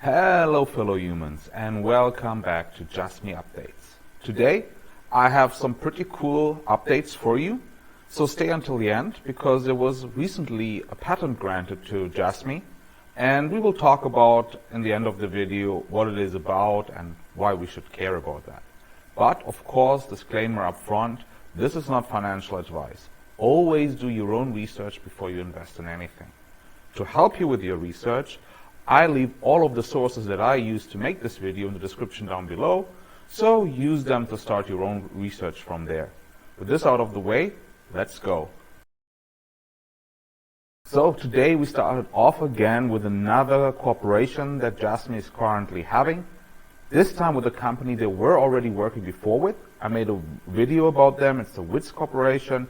Hello fellow humans and welcome back to Jasmy Updates. Today I have some pretty cool updates for you, so stay until the end because there was recently a patent granted to Jasmy and we will talk about in the end of the video what it is about and why we should care about that. But of course, disclaimer up front, this is not financial advice. Always do your own research before you invest in anything. To help you with your research, I leave all of the sources that I use to make this video in the description down below, so use them to start your own research from there. With this out of the way, let's go. So today we started off again with another cooperation that Jasmy is currently having. This time with a company they were already working before with. I made a video about them. It's the Witz Corporation.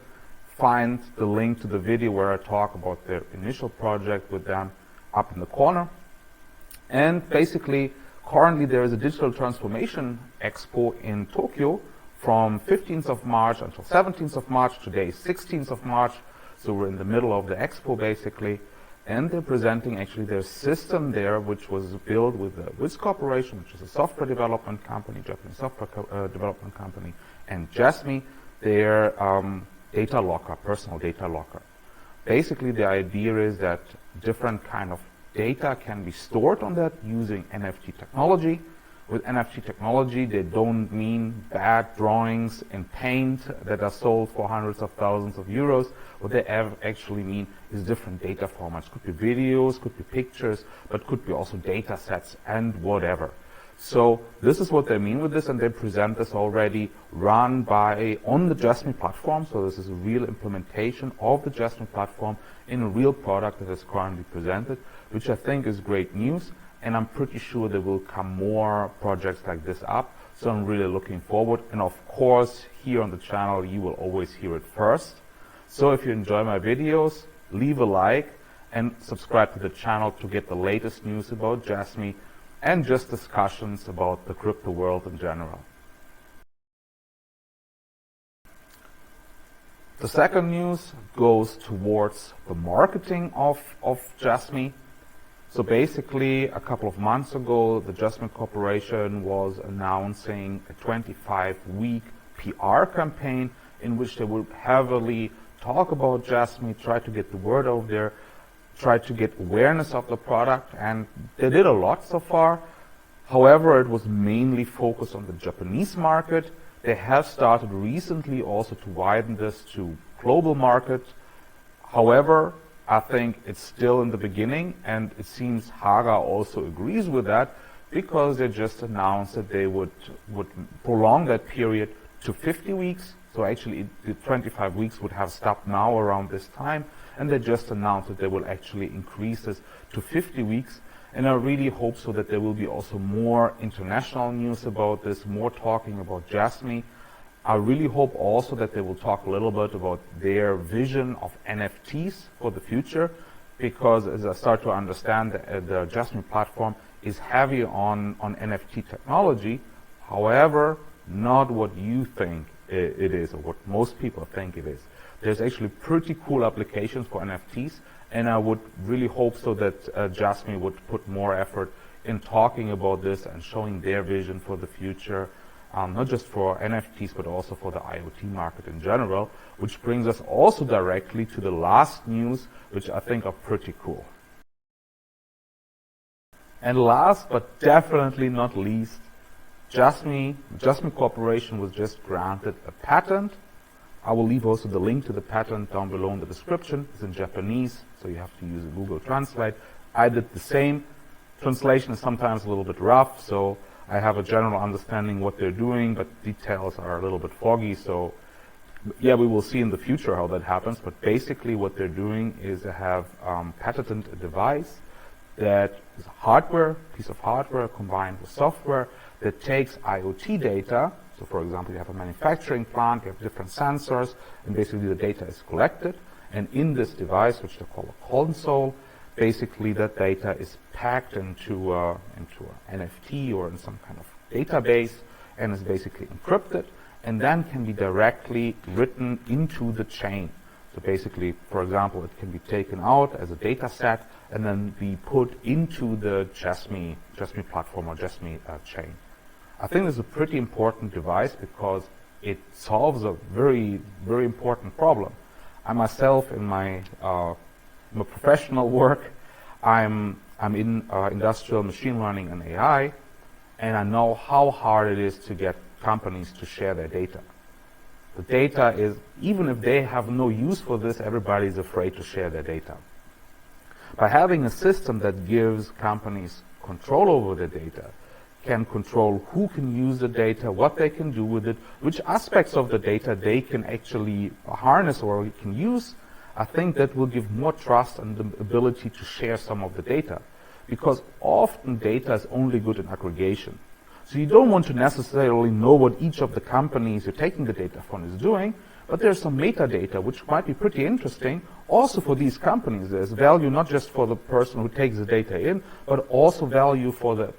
Find the link to the video where I talk about their initial project with them up in the corner. And basically, currently there is a digital transformation expo in Tokyo from 15th of March until 17th of March. Today is 16th of March, so we're in the middle of the expo basically. And they're presenting actually their system there, which was built with the Witz Corporation, which is a software development company, Japanese software development company, and Jasmy, their data locker, personal data locker. Basically, the idea is that different kind of data can be stored on that using NFT technology. With NFT technology, they don't mean bad drawings in paint that are sold for hundreds of thousands of euros. What they actually mean is different data formats. Could be videos, could be pictures, but could be also data sets and whatever. So this is what they mean with this, and they present this already run on the Jasmy platform. So this is a real implementation of the Jasmy platform in a real product that is currently presented, which I think is great news. And I'm pretty sure there will come more projects like this up. So I'm really looking forward. And of course, here on the channel, you will always hear it first. So if you enjoy my videos, leave a like and subscribe to the channel to get the latest news about Jasmy and just discussions about the crypto world in general. The second news goes towards the marketing of Jasmy. So basically, a couple of months ago, the Jasmy Corporation was announcing a 25-week PR campaign in which they would heavily talk about Jasmy, try to get the word out there, try to get awareness of the product, and they did a lot so far. However, it was mainly focused on the Japanese market. They have started recently also to widen this to global market. However, I think it's still in the beginning, and it seems Haga also agrees with that because they just announced that they would prolong that period to 50 weeks. So actually the 25 weeks would have stopped now around this time, and they just announced that they will actually increase this to 50 weeks. And I really hope so that there will be also more international news about this, more talking about Jasmy. I really hope also that they will talk a little bit about their vision of NFTs for the future, because as I start to understand, the Jasmy platform is heavy on NFT technology. However, not what you think it is or what most people think it is. There's actually pretty cool applications for NFTs, and I would really hope so that Jasmy would put more effort in talking about this and showing their vision for the future. Not just for NFTs, but also for the IoT market in general, which brings us also directly to the last news, which I think are pretty cool. And last, but definitely not least, Jasmy Corporation was just granted a patent. I will leave also the link to the patent down below in the description. It's in Japanese, so you have to use Google Translate. I did the same. Translation is sometimes a little bit rough, so I have a general understanding what they're doing, but details are a little bit foggy. So yeah, we will see in the future how that happens. But basically what they're doing is they have patented a device that is a piece of hardware combined with software that takes IoT data. So for example, you have a manufacturing plant, you have different sensors, and basically the data is collected. And in this device, which they call a console, basically that data is packed into an NFT or in some kind of database and is basically encrypted and then can be directly written into the chain. So basically, for example, it can be taken out as a data set and then be put into the Jasmy platform or Jasmy chain. I think this is a pretty important device because it solves a very, very important problem. I myself, in my professional work, I'm in industrial machine learning and AI, and I know how hard it is to get companies to share their data. The data is, even if they have no use for this, everybody is afraid to share their data. By having a system that gives companies control over the data, can control who can use the data, what they can do with it, which aspects of the data they can actually harness or can use, I think that will give more trust and the ability to share some of the data. Because often data is only good in aggregation. So you don't want to necessarily know what each of the companies you're taking the data from is doing, but there's some metadata which might be pretty interesting also for these companies. There's value not just for the person who takes the data in, but also value for the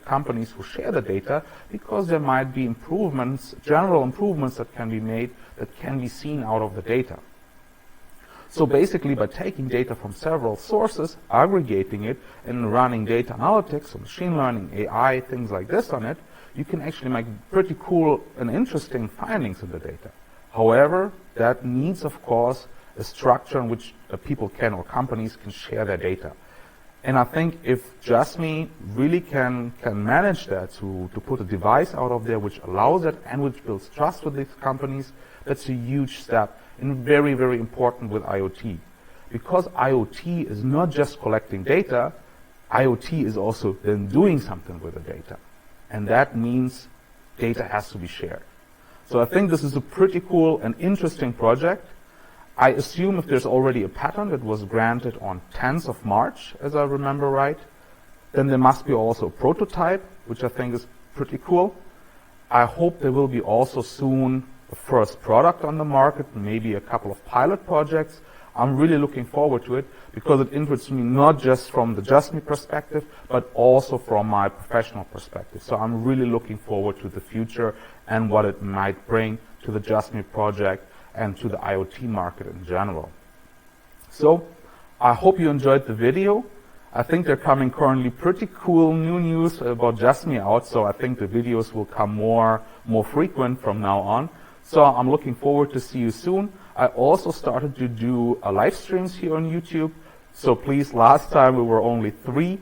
companies who share the data, because there might be improvements, general improvements that can be made, that can be seen out of the data. So basically, by taking data from several sources, aggregating it, and running data analytics, so machine learning, AI, things like this on it, you can actually make pretty cool and interesting findings in the data. However, that needs, of course, a structure in which people can, or companies can, share their data. And I think if Jasmy really can manage that, to put a device out of there which allows it and which builds trust with these companies, that's a huge step and very, very important with IoT. Because IoT is not just collecting data, IoT is also then doing something with the data. And that means data has to be shared. So I think this is a pretty cool and interesting project. I assume if there's already a patent that was granted on 10th of March, as I remember right, then there must be also a prototype, which I think is pretty cool. I hope there will be also soon a first product on the market, maybe a couple of pilot projects. I'm really looking forward to it because it interests me not just from the Jasmy perspective, but also from my professional perspective. So I'm really looking forward to the future and what it might bring to the Jasmy project and to the IoT market in general. So I hope you enjoyed the video. I think they're coming currently pretty cool new news about Jasmy out, so I think the videos will come more frequent from now on. So I'm looking forward to see you soon. I also started to do live streams here on YouTube. So please, last time we were only 3.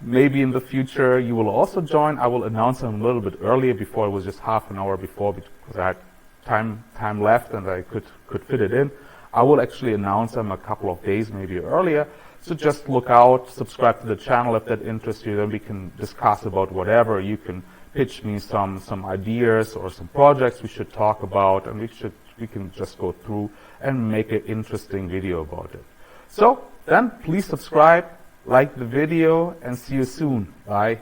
Maybe in the future you will also join. I will announce them a little bit earlier. Before it was just half an hour before because I had time left and I could fit it in. I will actually announce them a couple of days maybe earlier. So just look out, subscribe to the channel if that interests you. Then we can discuss about whatever. You can pitch me some ideas or some projects we should talk about, and we can just go through and make an interesting video about it. So then please subscribe, like the video, and see you soon. Bye.